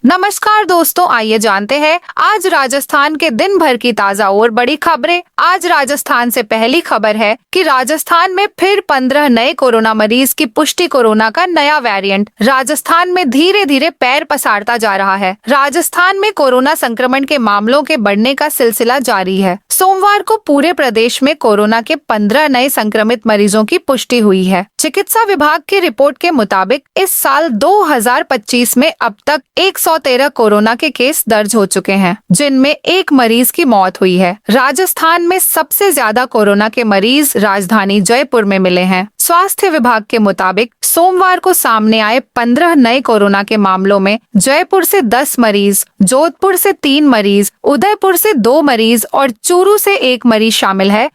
नमस्कार दोस्तों, आइए जानते हैं आज राजस्थान के दिन भर की ताजा और बड़ी खबरें। आज राजस्थान से पहली खबर है कि राजस्थान में फिर 15 नए कोरोना मरीज की पुष्टि। कोरोना का नया वेरिएंट राजस्थान में धीरे धीरे पैर पसारता जा रहा है। राजस्थान में कोरोना संक्रमण के मामलों के बढ़ने का सिलसिला जारी है। सोमवार को पूरे प्रदेश में कोरोना के 15 नए संक्रमित मरीजों की पुष्टि हुई है। चिकित्सा विभाग की रिपोर्ट के मुताबिक इस साल 2025 में अब तक 113 कोरोना के केस दर्ज हो चुके हैं, जिनमें एक मरीज की मौत हुई है। राजस्थान में सबसे ज्यादा कोरोना के मरीज राजधानी जयपुर में मिले हैं। स्वास्थ्य विभाग के मुताबिक सोमवार को सामने आए 15 नए कोरोना के मामलों में जयपुर से 10 मरीज, जोधपुर से 3 मरीज, उदयपुर से 2 मरीज और चूरू से 1 मरीज शामिल है।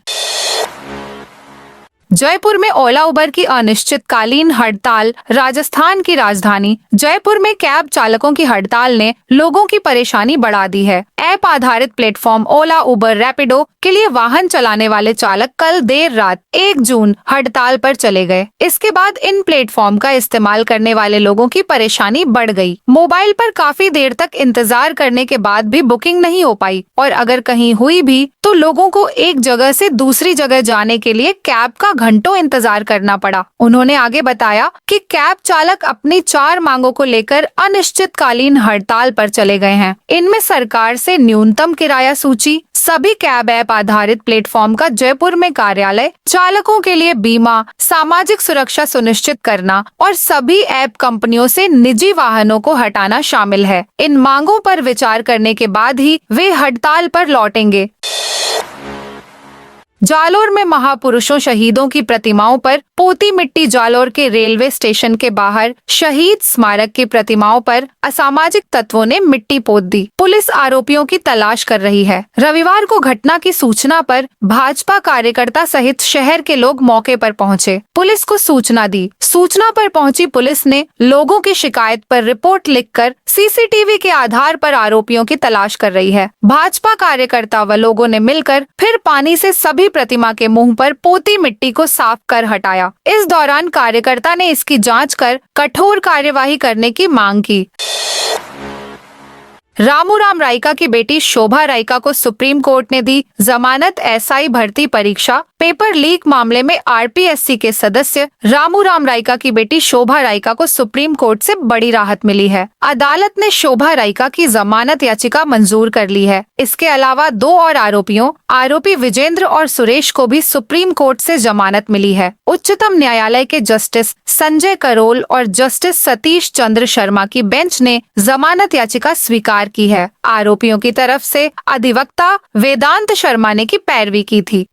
जयपुर में ओला उबर की अनिश्चितकालीन हड़ताल। राजस्थान की राजधानी जयपुर में कैब चालकों की हड़ताल ने लोगों की परेशानी बढ़ा दी है। ऐप आधारित प्लेटफॉर्म ओला, उबर, रैपिडो के लिए वाहन चलाने वाले चालक कल देर रात 1 जून हड़ताल पर चले गए। इसके बाद इन प्लेटफॉर्म का इस्तेमाल करने वाले लोगों की परेशानी बढ़ गई। मोबाइल पर काफी देर तक इंतजार करने के बाद भी बुकिंग नहीं हो पाई और अगर कहीं हुई भी तो लोगों को एक जगह से दूसरी जगह जाने के लिए कैब का घंटों इंतजार करना पड़ा। उन्होंने आगे बताया कि कैब चालक अपनी 4 मांगों को लेकर अनिश्चितकालीन हड़ताल पर चले गए हैं। इनमें सरकार से न्यूनतम किराया सूची, सभी कैब ऐप आधारित प्लेटफॉर्म का जयपुर में कार्यालय, चालकों के लिए बीमा, सामाजिक सुरक्षा सुनिश्चित करना और सभी ऐप कंपनियों से निजी वाहनों को हटाना शामिल है। इन मांगों पर विचार करने के बाद ही वे हड़ताल पर लौटेंगे। जालोर में महापुरुषों शहीदों की प्रतिमाओं पर पोती मिट्टी। जालोर के रेलवे स्टेशन के बाहर शहीद स्मारक की प्रतिमाओं पर असामाजिक तत्वों ने मिट्टी पोत दी। पुलिस आरोपियों की तलाश कर रही है। रविवार को घटना की सूचना पर भाजपा कार्यकर्ता सहित शहर के लोग मौके पर पहुंचे। पुलिस को सूचना दी। सूचना पर पहुंची पुलिस ने लोगों की शिकायत पर रिपोर्ट लिखकर सीसीटीवी के आधार पर आरोपियों की तलाश कर रही है। भाजपा कार्यकर्ता व लोगों ने मिलकर फिर पानी से सभी प्रतिमा के मुंह पर पोती मिट्टी को साफ कर हटाया। इस दौरान कार्यकर्ता ने इसकी जांच कर कठोर कार्यवाही करने की मांग की। रामूराम राइका की बेटी शोभा राइका को सुप्रीम कोर्ट ने दी जमानत। एसआई भर्ती परीक्षा पेपर लीक मामले में आरपीएससी के सदस्य रामूराम राइका की बेटी शोभा राइका को सुप्रीम कोर्ट से बड़ी राहत मिली है। अदालत ने शोभा राइका की जमानत याचिका मंजूर कर ली है। इसके अलावा 2 और आरोपी विजेंद्र और सुरेश को भी सुप्रीम कोर्ट से जमानत मिली है। उच्चतम न्यायालय के जस्टिस संजय करोल और जस्टिस सतीश चंद्र शर्मा की बेंच ने जमानत याचिका स्वीकार की है। आरोपियों की तरफ से अधिवक्ता वेदांत शर्मा ने की पैरवी की थी।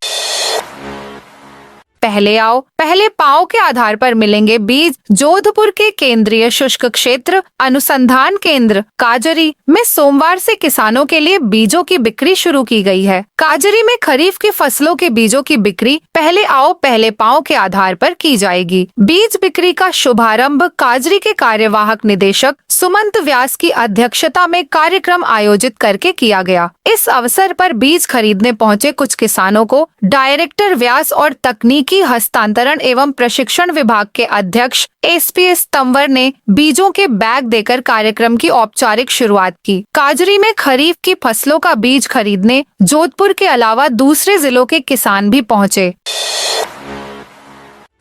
पहले आओ पहले पाओ के आधार पर मिलेंगे बीज। जोधपुर के केंद्रीय शुष्क क्षेत्र अनुसंधान केंद्र काजरी में सोमवार से किसानों के लिए बीजों की बिक्री शुरू की गई है। काजरी में खरीफ की फसलों के बीजों की बिक्री पहले आओ पहले पाओ के आधार पर की जाएगी। बीज बिक्री का शुभारंभ काजरी के कार्यवाहक निदेशक सुमंत व्यास की अध्यक्षता में कार्यक्रम आयोजित करके किया गया। इस अवसर पर बीज खरीदने पहुंचे कुछ किसानों को डायरेक्टर व्यास और तकनीकी हस्तांतरण एवं प्रशिक्षण विभाग के अध्यक्ष एसपीएस तंवर ने बीजों के बैग देकर कार्यक्रम की औपचारिक शुरुआत की। काजरी में खरीफ की फसलों का बीज खरीदने जोधपुर के अलावा दूसरे जिलों के किसान भी पहुंचे।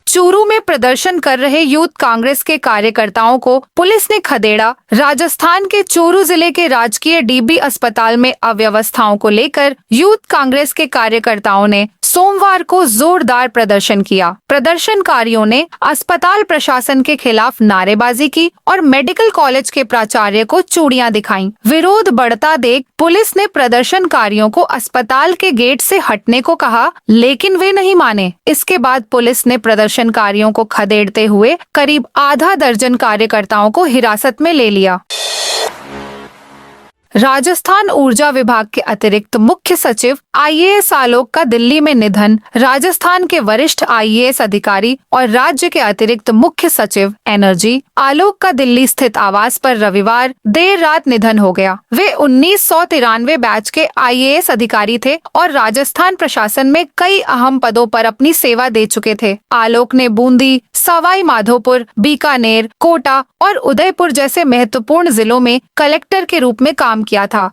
चूरू में प्रदर्शन कर रहे यूथ कांग्रेस के कार्यकर्ताओं को पुलिस ने खदेड़ा। राजस्थान के चूरू जिले के राजकीय डीबी अस्पताल में अव्यवस्थाओं को लेकर यूथ कांग्रेस के कार्यकर्ताओं ने सोमवार को जोरदार प्रदर्शन किया। प्रदर्शनकारियों ने अस्पताल प्रशासन के खिलाफ नारेबाजी की और मेडिकल कॉलेज के प्राचार्य को चूड़ियां दिखाईं। विरोध बढ़ता देख पुलिस ने प्रदर्शनकारियों को अस्पताल के गेट से हटने को कहा, लेकिन वे नहीं माने। इसके बाद पुलिस ने प्रदर्शनकारियों को खदेड़ते हुए करीब आधा दर्जन कार्यकर्ताओं को हिरासत में ले लिया। राजस्थान ऊर्जा विभाग के अतिरिक्त मुख्य सचिव IAS आलोक का दिल्ली में निधन। राजस्थान के वरिष्ठ IAS अधिकारी और राज्य के अतिरिक्त मुख्य सचिव एनर्जी आलोक का दिल्ली स्थित आवास पर रविवार देर रात निधन हो गया। वे 1993 बैच के IAS अधिकारी थे और राजस्थान प्रशासन में कई अहम पदों पर अपनी सेवा दे चुके थे। आलोक ने बूंदी, सवाई माधोपुर, बीकानेर, कोटा और उदयपुर जैसे महत्वपूर्ण जिलों में कलेक्टर के रूप में काम किया था।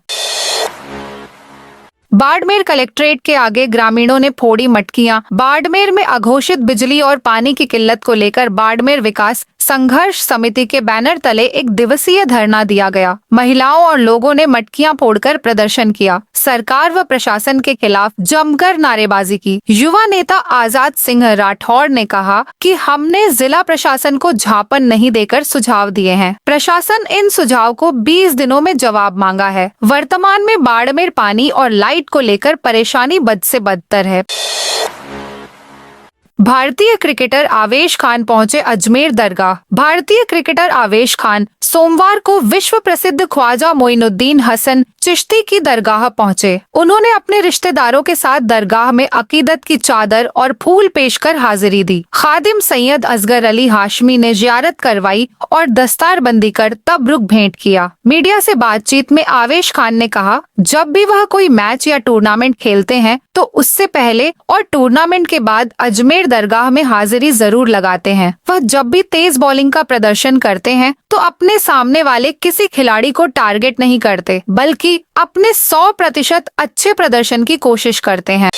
बाड़मेर कलेक्ट्रेट के आगे ग्रामीणों ने फोड़ी मटकियां। बाड़मेर में अघोषित बिजली और पानी की किल्लत को लेकर बाड़मेर विकास संघर्ष समिति के बैनर तले एक दिवसीय धरना दिया गया। महिलाओं और लोगों ने मटकियां फोड़कर प्रदर्शन किया। सरकार व प्रशासन के खिलाफ जमकर नारेबाजी की। युवा नेता आजाद सिंह राठौड़ ने कहा कि हमने जिला प्रशासन को झापन नहीं देकर सुझाव दिए हैं। प्रशासन इन सुझाव को 20 दिनों में जवाब मांगा है। वर्तमान में बाड़मेर पानी और लाइट को लेकर परेशानी बद से बदतर है। भारतीय क्रिकेटर आवेश खान पहुंचे अजमेर दरगाह। भारतीय क्रिकेटर आवेश खान सोमवार को विश्व प्रसिद्ध ख्वाजा मोइनुद्दीन हसन चिश्ती की दरगाह पहुंचे। उन्होंने अपने रिश्तेदारों के साथ दरगाह में अकीदत की चादर और फूल पेश कर हाजिरी दी। खादिम सैयद असगर अली हाशमी ने जियारत करवाई और दस्तारबंदी कर तबरुक भेंट किया। मीडिया से बातचीत में आवेश खान ने कहा, जब भी वह कोई मैच या टूर्नामेंट खेलते हैं तो उससे पहले और टूर्नामेंट के बाद अजमेर दरगाह में हाजिरी जरूर लगाते हैं। वह जब भी तेज बॉलिंग का प्रदर्शन करते हैं तो अपने सामने वाले किसी खिलाड़ी को टारगेट नहीं करते, बल्कि अपने 100% अच्छे प्रदर्शन की कोशिश करते हैं।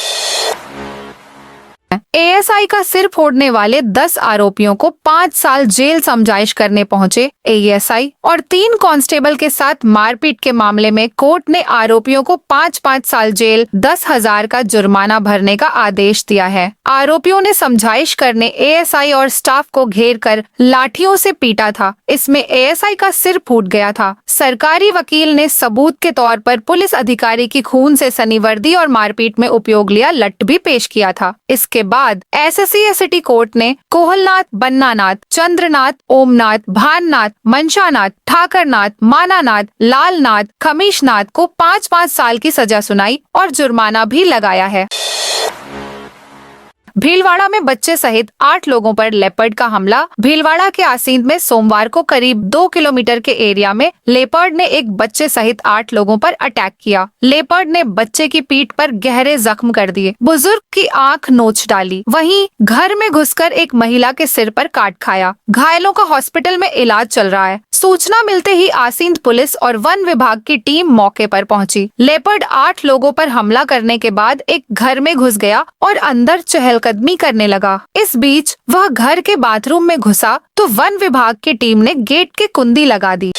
ASI का सिर फोड़ने वाले 10 आरोपियों को 5 साल जेल समझाइश करने पहुंचे ASI और 3 कांस्टेबल के साथ मारपीट के मामले में कोर्ट ने आरोपियों को 5-5 साल जेल 10,000 का जुर्माना भरने का आदेश दिया है। आरोपियों ने समझाइश करने ASI और स्टाफ को घेर कर लाठियों से पीटा था। इसमें ASI का सिर फूट गया था। सरकारी वकील ने सबूत के तौर पर पुलिस अधिकारी की खून से सनी वर्दी और मारपीट में उपयोग लिया लट्ट भी पेश किया था। इसके बाद SSC सिटी कोर्ट ने कोहलनाथ, बन्नानाथ, चंद्रनाथ, ओमनाथ, भाननाथ, मनशानाथ, ठाकरनाथ, मानानाथ, लालनाथ, खमीशनाथ को 5-5 साल की सजा सुनाई और जुर्माना भी लगाया है। भीलवाड़ा में बच्चे सहित 8 लोगों पर लेपर्ड का हमला। भीलवाड़ा के आसींद में सोमवार को करीब 2 किलोमीटर के एरिया में लेपर्ड ने एक बच्चे सहित 8 लोगों पर अटैक किया। लेपर्ड ने बच्चे की पीठ पर गहरे जख्म कर दिए, बुजुर्ग की आंख नोच डाली। वहीं घर में घुसकर एक महिला के सिर पर काट खाया। घायलों का हॉस्पिटल में इलाज चल रहा है। सूचना मिलते ही आसींद पुलिस और वन विभाग की टीम मौके पर पहुंची। लेपर्ड 8 लोगों पर हमला करने के बाद एक घर में घुस गया और अंदर चहलकदमी करने लगा। इस बीच वह घर के बाथरूम में घुसा तो वन विभाग की टीम ने गेट की कुंडी लगा दी।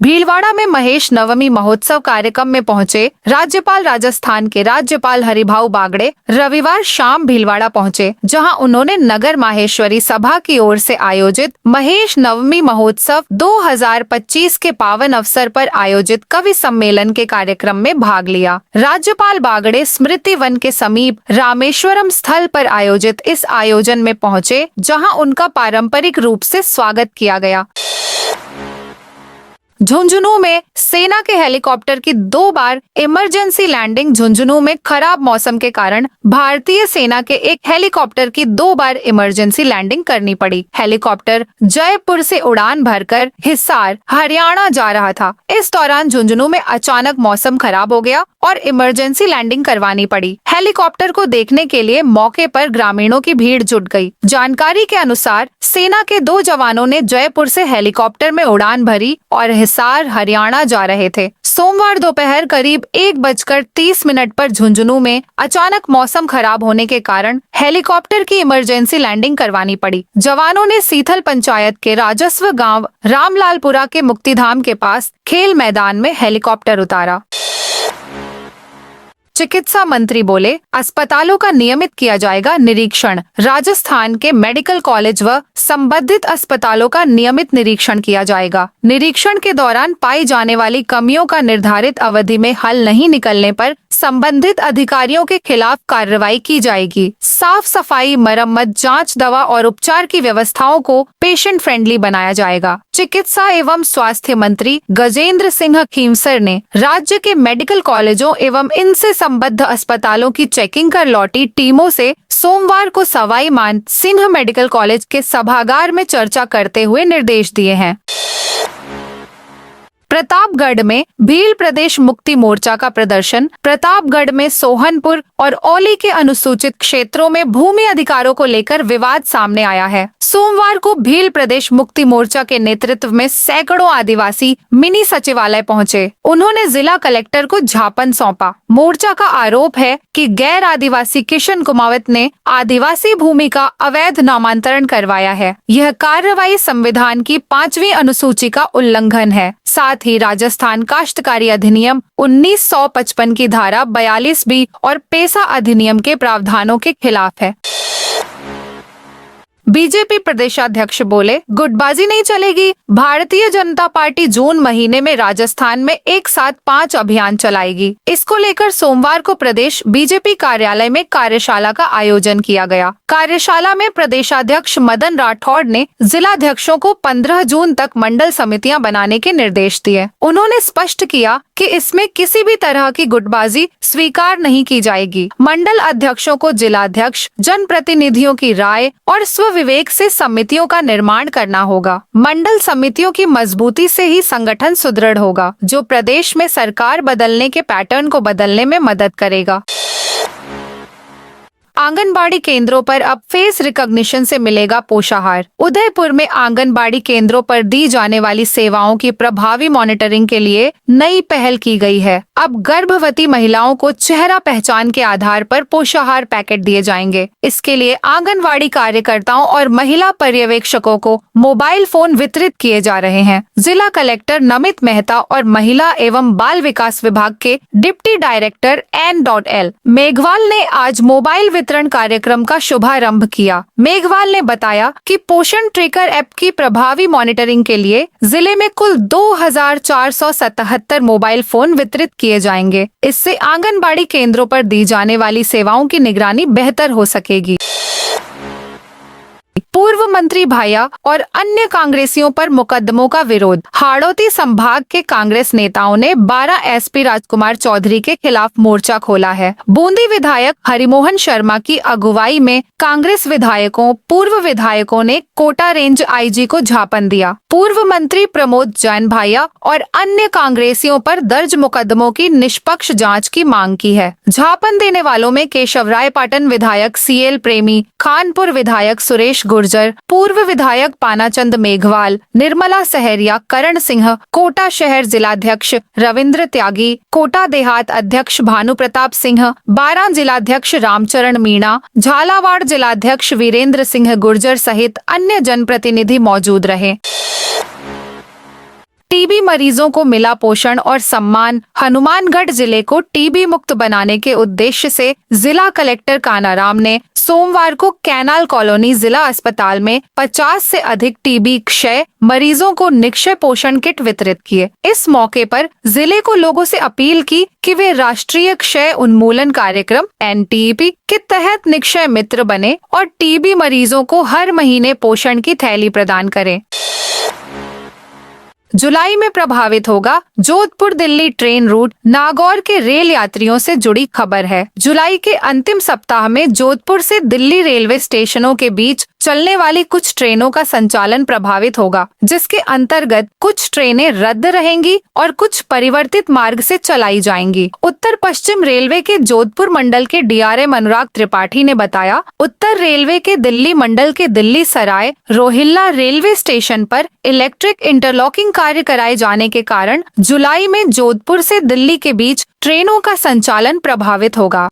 भीलवाड़ा में महेश नवमी महोत्सव कार्यक्रम में पहुंचे राज्यपाल राजस्थान के राज्यपाल हरिभाऊ बागड़े रविवार शाम भीलवाड़ा पहुंचे, जहां उन्होंने नगर माहेश्वरी सभा की ओर से आयोजित महेश नवमी महोत्सव 2025 के पावन अवसर पर आयोजित कवि सम्मेलन के कार्यक्रम में भाग लिया। राज्यपाल बागड़े स्मृति वन के समीप रामेश्वरम स्थल पर आयोजित इस आयोजन में पहुंचे, जहां उनका पारंपरिक रूप से स्वागत किया गया। झुंझुनू में सेना के हेलीकॉप्टर की 2 बार इमरजेंसी लैंडिंग। झुंझुनू में खराब मौसम के कारण भारतीय सेना के एक हेलीकॉप्टर की 2 बार इमरजेंसी लैंडिंग करनी पड़ी। हेलीकॉप्टर जयपुर से उड़ान भरकर हिसार, हरियाणा जा रहा था। इस दौरान झुंझुनू में अचानक मौसम खराब हो गया और इमरजेंसी लैंडिंग करवानी पड़ी। हेलीकॉप्टर को देखने के लिए मौके पर ग्रामीणों की भीड़ जुट गई। जानकारी के अनुसार सेना के 2 जवानों ने जयपुर से हेलीकॉप्टर में उड़ान भरी और हिसार, हरियाणा जा रहे थे। सोमवार दोपहर करीब 1:30 पर झुंझुनू में अचानक मौसम खराब होने के कारण हेलीकॉप्टर की इमरजेंसी लैंडिंग करवानी पड़ी। जवानों ने सीथल पंचायत के राजस्व गांव रामलालपुरा के मुक्तिधाम के पास खेल मैदान में हेलीकॉप्टर उतारा। चिकित्सा मंत्री बोले, अस्पतालों का नियमित किया जाएगा निरीक्षण। राजस्थान के मेडिकल कॉलेज व संबंधित अस्पतालों का नियमित निरीक्षण किया जाएगा। निरीक्षण के दौरान पाई जाने वाली कमियों का निर्धारित अवधि में हल नहीं निकलने पर संबंधित अधिकारियों के खिलाफ कार्रवाई की जाएगी। साफ सफाई, मरम्मत, जांच, दवा और उपचार की व्यवस्थाओं को पेशेंट फ्रेंडली बनाया जाएगा। चिकित्सा एवं स्वास्थ्य मंत्री गजेंद्र सिंह खींवसर ने राज्य के मेडिकल कॉलेजों एवं इनसे संबद्ध अस्पतालों की चेकिंग कर लौटी टीमों से सोमवार को सवाई मान सिंह मेडिकल कॉलेज के सभागार में चर्चा करते हुए निर्देश दिए हैं। प्रतापगढ़ में भील प्रदेश मुक्ति मोर्चा का प्रदर्शन। प्रतापगढ़ में सोहनपुर और औली के अनुसूचित क्षेत्रों में भूमि अधिकारों को लेकर विवाद सामने आया है। सोमवार को भील प्रदेश मुक्ति मोर्चा के नेतृत्व में सैकड़ों आदिवासी मिनी सचिवालय पहुंचे। उन्होंने जिला कलेक्टर को ज्ञापन सौंपा। मोर्चा का आरोप है कि गैर आदिवासी किशन कुमावत ने आदिवासी भूमि का अवैध नामांतरण करवाया है। यह कार्रवाई संविधान की 5वीं अनुसूची का उल्लंघन है। साथ ही राजस्थान काश्तकारी अधिनियम 1955 की धारा 42B और पेसा अधिनियम के प्रावधानों के खिलाफ है। बीजेपी प्रदेशाध्यक्ष बोले, गुटबाजी नहीं चलेगी। भारतीय जनता पार्टी जून महीने में राजस्थान में एक साथ 5 अभियान चलाएगी। इसको लेकर सोमवार को प्रदेश बीजेपी कार्यालय में कार्यशाला का आयोजन किया गया। कार्यशाला में प्रदेशाध्यक्ष मदन राठौड़ ने जिलाध्यक्षों को 15 जून तक मंडल समितियां बनाने के निर्देश दिए। उन्होंने स्पष्ट किया कि इसमें किसी भी तरह की गुटबाजी स्वीकार नहीं की जाएगी। मंडल अध्यक्षों को जिलाध्यक्ष, जनप्रतिनिधियों की राय और स्वविवेक से समितियों का निर्माण करना होगा। मंडल समितियों की मजबूती से ही संगठन सुदृढ़ होगा, जो प्रदेश में सरकार बदलने के पैटर्न को बदलने में मदद करेगा। आंगनबाड़ी केंद्रों पर अब फेस रिकॉग्निशन से मिलेगा पोषाहार। उदयपुर में आंगनबाड़ी केंद्रों पर दी जाने वाली सेवाओं की प्रभावी मॉनिटरिंग के लिए नई पहल की गई है। अब गर्भवती महिलाओं को चेहरा पहचान के आधार पर पोषाहार पैकेट दिए जाएंगे। इसके लिए आंगनबाड़ी कार्यकर्ताओं और महिला पर्यवेक्षकों को मोबाइल फोन वितरित किए जा रहे हैं। जिला कलेक्टर नमित मेहता और महिला एवं बाल विकास विभाग के डिप्टी डायरेक्टर N.L. मेघवाल ने आज मोबाइल वितरण कार्यक्रम का शुभारंभ किया। मेघवाल ने बताया कि पोषण ट्रैकर ऐप की प्रभावी मॉनिटरिंग के लिए जिले में कुल 2477 मोबाइल फोन वितरित किए जाएंगे। इससे आंगनबाड़ी केंद्रों पर दी जाने वाली सेवाओं की निगरानी बेहतर हो सकेगी। पूर्व मंत्री भाया और अन्य कांग्रेसियों पर मुकदमों का विरोध। हाड़ौती संभाग के कांग्रेस नेताओं ने 12 SP राजकुमार चौधरी के खिलाफ मोर्चा खोला है। बूंदी विधायक हरिमोहन शर्मा की अगुवाई में कांग्रेस विधायकों, पूर्व विधायकों ने कोटा रेंज IG को ज्ञापन दिया। पूर्व मंत्री प्रमोद जैन भाया और अन्य कांग्रेसियों पर दर्ज मुकदमों की निष्पक्ष जांच की मांग की है। ज्ञापन देने वालों में केशवराय पाटन विधायक CL प्रेमी, खानपुर विधायक सुरेश गुर्जर, पूर्व विधायक पानाचंद मेघवाल, निर्मला सहरिया, करण सिंह, कोटा शहर जिलाध्यक्ष रविंद्र त्यागी, कोटा देहात अध्यक्ष भानु प्रताप सिंह, बारां जिलाध्यक्ष रामचरण मीणा, झालावाड़ जिलाध्यक्ष वीरेंद्र सिंह गुर्जर सहित अन्य जनप्रतिनिधि मौजूद रहे। टीबी मरीजों को मिला पोषण और सम्मान। हनुमानगढ़ जिले को टीबी मुक्त बनाने के उद्देश्य से जिला कलेक्टर कानाराम ने सोमवार को कैनाल कॉलोनी जिला अस्पताल में 50 से अधिक टीबी क्षय मरीजों को निक्षय पोषण किट वितरित किए। इस मौके पर जिले को लोगों से अपील की कि वे राष्ट्रीय क्षय उन्मूलन कार्यक्रम NTP के तहत निक्षय मित्र बने और टीबी मरीजों को हर महीने पोषण की थैली प्रदान करें। जुलाई में प्रभावित होगा जोधपुर दिल्ली ट्रेन रूट। नागौर के रेल यात्रियों से जुड़ी खबर है। जुलाई के अंतिम सप्ताह में जोधपुर से दिल्ली रेलवे स्टेशनों के बीच चलने वाली कुछ ट्रेनों का संचालन प्रभावित होगा, जिसके अंतर्गत कुछ ट्रेनें रद्द रहेंगी और कुछ परिवर्तित मार्ग से चलाई जाएंगी। उत्तर पश्चिम रेलवे के जोधपुर मंडल के DRM अनुराग त्रिपाठी ने बताया, उत्तर रेलवे के दिल्ली मंडल के दिल्ली सराय रोहिल्ला रेलवे स्टेशन पर इलेक्ट्रिक इंटरलॉकिंग कार्य कराए जाने के कारण जुलाई में जोधपुर से दिल्ली के बीच ट्रेनों का संचालन प्रभावित होगा।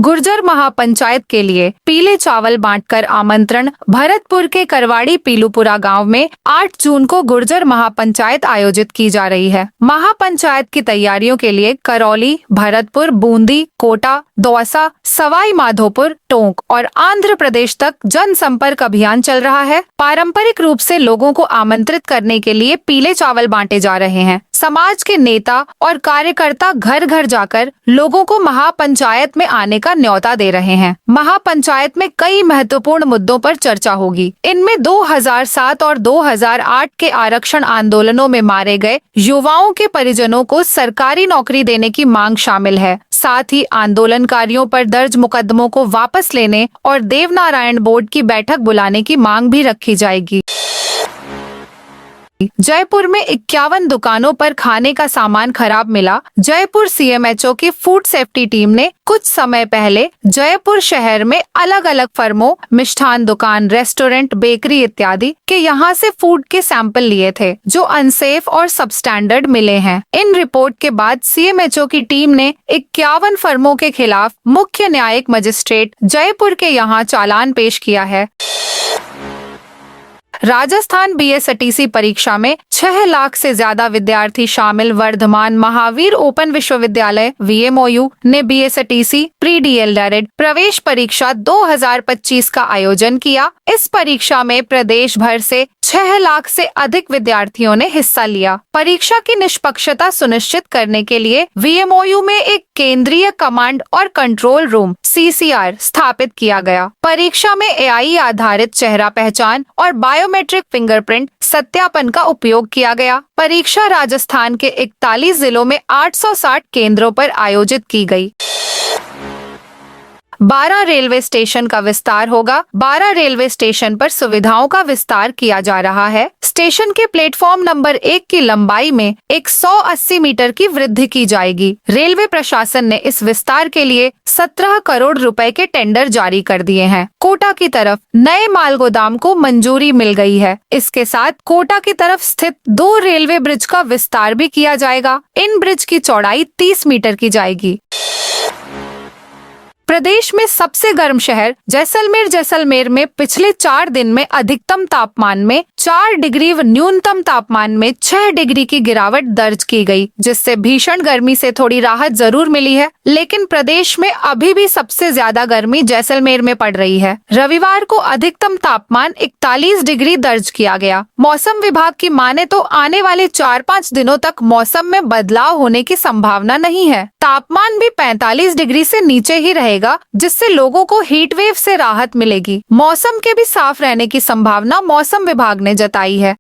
गुर्जर महापंचायत के लिए पीले चावल बांटकर आमंत्रण। भरतपुर के करवाड़ी पीलूपुरा गांव में 8 जून को गुर्जर महापंचायत आयोजित की जा रही है। महापंचायत की तैयारियों के लिए करौली, भरतपुर, बूंदी, कोटा, दौसा, सवाई माधोपुर, टोंक और आंध्र प्रदेश तक जनसंपर्क अभियान चल रहा है। पारंपरिक रूप से लोगों को आमंत्रित करने के लिए पीले चावल बांटे जा रहे हैं। समाज के नेता और कार्यकर्ता घर घर जाकर लोगों को महापंचायत में आने का न्योता दे रहे हैं। महापंचायत में कई महत्वपूर्ण मुद्दों पर चर्चा होगी। इनमें 2007 और 2008 के आरक्षण आंदोलनों में मारे गए युवाओं के परिजनों को सरकारी नौकरी देने की मांग शामिल है। साथ ही आंदोलनकारियों पर दर्ज मुकदमों को वापस लेने और देवनारायण बोर्ड की बैठक बुलाने की मांग भी रखी जाएगी। जयपुर में 51 दुकानों पर खाने का सामान खराब मिला। जयपुर सीएमएचओ की फूड सेफ्टी टीम ने कुछ समय पहले जयपुर शहर में अलग अलग फर्मों, मिष्ठान दुकान, रेस्टोरेंट, बेकरी इत्यादि के यहां से फूड के सैंपल लिए थे जो अनसेफ और सबस्टैंडर्ड मिले हैं। इन रिपोर्ट के बाद सीएमएचओ की टीम ने 51 फर्मों के खिलाफ मुख्य न्यायिक मजिस्ट्रेट जयपुर के यहां चालान पेश किया है। राजस्थान बीएसटीसी परीक्षा में 6 लाख से ज्यादा विद्यार्थी शामिल। वर्धमान महावीर ओपन विश्वविद्यालय VMOU ने बीएसटीसी प्री डीएलएड प्रवेश परीक्षा 2025 का आयोजन किया। इस परीक्षा में प्रदेश भर से 6 लाख से अधिक विद्यार्थियों ने हिस्सा लिया। परीक्षा की निष्पक्षता सुनिश्चित करने के लिए VMOU में एक केंद्रीय कमांड और कंट्रोल रूम CCR स्थापित किया गया। परीक्षा में AI आधारित चेहरा पहचान और बायोमेट्रिक फिंगरप्रिंट सत्यापन का उपयोग किया गया। परीक्षा राजस्थान के 41 जिलों में 860 केंद्रों पर आयोजित की गई। 12 रेलवे स्टेशन का विस्तार होगा। 12 रेलवे स्टेशन पर सुविधाओं का विस्तार किया जा रहा है। स्टेशन के प्लेटफॉर्म नंबर 1 की लंबाई में 180 मीटर की वृद्धि की जाएगी। रेलवे प्रशासन ने इस विस्तार के लिए 17 करोड़ रुपए के टेंडर जारी कर दिए हैं। कोटा की तरफ नए माल गोदाम को मंजूरी मिल गई है। इसके साथ कोटा की तरफ स्थित 2 रेलवे ब्रिज का विस्तार भी किया जाएगा। इन ब्रिज की चौड़ाई 30 मीटर की जाएगी। प्रदेश में सबसे गर्म शहर जैसलमेर में पिछले 4 दिन में अधिकतम तापमान में 4 डिग्री व न्यूनतम तापमान में 6 डिग्री की गिरावट दर्ज की गई, जिससे भीषण गर्मी से थोड़ी राहत जरूर मिली है। लेकिन प्रदेश में अभी भी सबसे ज्यादा गर्मी जैसलमेर में पड़ रही है। रविवार को अधिकतम तापमान 41 डिग्री दर्ज किया गया। मौसम विभाग की माने तो आने वाले 4-5 दिनों तक मौसम में बदलाव होने की संभावना नहीं है। तापमान भी 45 डिग्री से नीचे ही रहेगा, जिससे लोगों को हीट वेव से राहत मिलेगी। मौसम के भी साफ रहने की संभावना मौसम विभाग ने जताई है।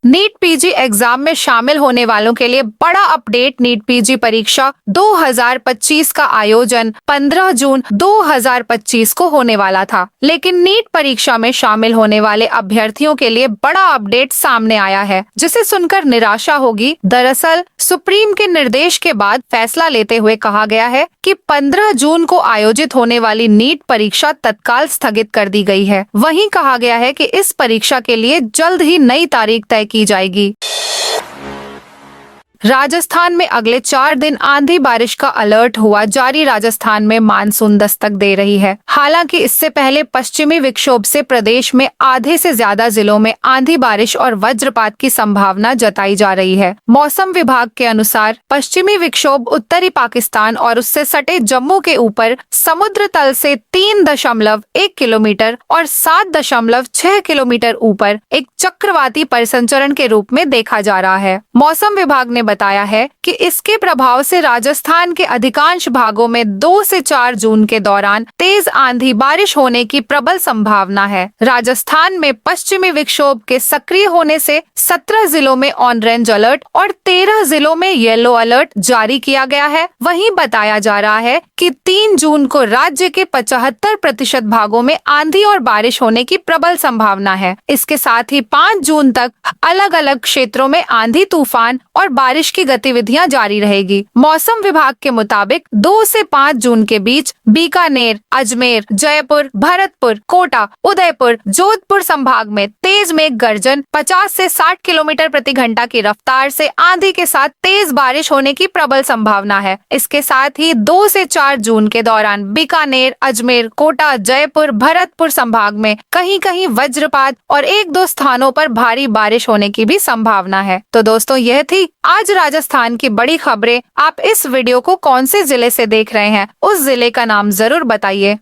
नीट पीजी एग्जाम में शामिल होने वालों के लिए बड़ा अपडेट। नीट पीजी परीक्षा 2025 का आयोजन 15 जून 2025 को होने वाला था, लेकिन नीट परीक्षा में शामिल होने वाले अभ्यर्थियों के लिए बड़ा अपडेट सामने आया है, जिसे सुनकर निराशा होगी। दरअसल सुप्रीम के निर्देश के बाद फैसला लेते हुए कहा गया है कि 15 जून को आयोजित होने वाली नीट परीक्षा तत्काल स्थगित कर दी गई है। वहीं कहा गया है कि इस परीक्षा के लिए जल्द ही नई तारीख तय की जाएगी। राजस्थान में अगले 4 दिन आंधी बारिश का अलर्ट हुआ जारी। राजस्थान में मानसून दस्तक दे रही है। हालांकि इससे पहले पश्चिमी विक्षोभ से प्रदेश में आधे से ज्यादा जिलों में आंधी बारिश और वज्रपात की संभावना जताई जा रही है। मौसम विभाग के अनुसार पश्चिमी विक्षोभ उत्तरी पाकिस्तान और उससे सटे जम्मू के ऊपर समुद्र तल से 3.1 किलोमीटर और 7.6 किलोमीटर ऊपर एक चक्रवाती परिसंचरण के रूप में देखा जा रहा है। मौसम विभाग ने बताया है कि इसके प्रभाव से राजस्थान के अधिकांश भागों में 2 से 4 जून के दौरान तेज आंधी बारिश होने की प्रबल संभावना है। राजस्थान में पश्चिमी विक्षोभ के सक्रिय होने से 17 जिलों में ऑरेंज अलर्ट और 13 जिलों में येलो अलर्ट जारी किया गया है। वहीं बताया जा रहा है कि 3 जून को राज्य के 75% भागों में आंधी और बारिश होने की प्रबल संभावना है। इसके साथ ही 5 जून तक अलग अलग क्षेत्रों में आंधी, तूफान और बारिश की गतिविधियां जारी रहेगी। मौसम विभाग के मुताबिक 2 से 5 जून के बीच बीकानेर, अजमेर, जयपुर, भरतपुर, कोटा, उदयपुर, जोधपुर संभाग में तेज मेघ गर्जन 50 से 60 किलोमीटर प्रति घंटा की रफ्तार से आंधी के साथ तेज बारिश होने की प्रबल संभावना है। इसके साथ ही 2 से 4 4 जून के दौरान बीकानेर, अजमेर, कोटा, जयपुर, भरतपुर संभाग में कहीं कहीं वज्रपात और 1-2 स्थानों पर भारी बारिश होने की भी संभावना है। तो दोस्तों, यह थी आज राजस्थान की बड़ी खबरें। आप इस वीडियो को कौन से जिले से देख रहे हैं, उस जिले का नाम जरूर बताइए।